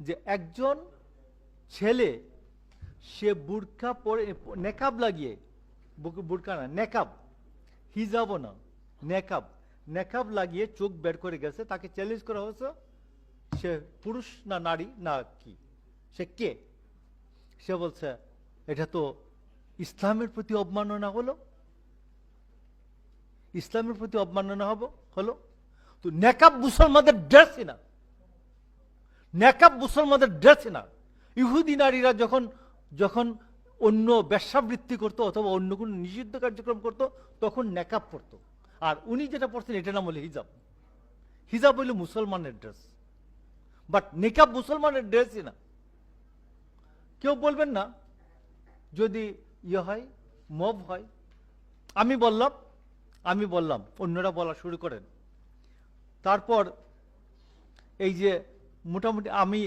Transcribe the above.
যে একজন ছেলে সে বুরকা পরে নেকাব লাগিয়ে, বুরকা না নেকাব, হিজাবও না, নেকাব, নেকাব লাগিয়ে চোখ বের করে গেছে, তাকে চ্যালেঞ্জ করা হয়েছে সে পুরুষ না নারী না কি, সে কে? সে বলছে এটা তো ইসলামের প্রতি অবমাননা হলো, ইসলামের প্রতি অবমাননা হলো। তো নেকাব মুসলমানদের ড্রেসই না, নেকাব মুসলমানদের ড্রেসই না। ইহুদি নারীরা যখন যখন অন্য ব্যবসাবৃত্তি করতো অথবা অন্য কোনো নিষিদ্ধ কার্যক্রম করতো তখন নেকাব পরতো, আর উনি যেটা পড়ছেন এটা নাম হলো হিজাব। হিজাব হইল মুসলমানের ড্রেস, বাট নেকাব মুসলমানের ড্রেসই না। কেউ বলবেন না যদি ইয়ে হয়, মব হয়। আমি বললাম অন্যরা বলা শুরু করেন। তারপর এই যে মোটামুটি আমি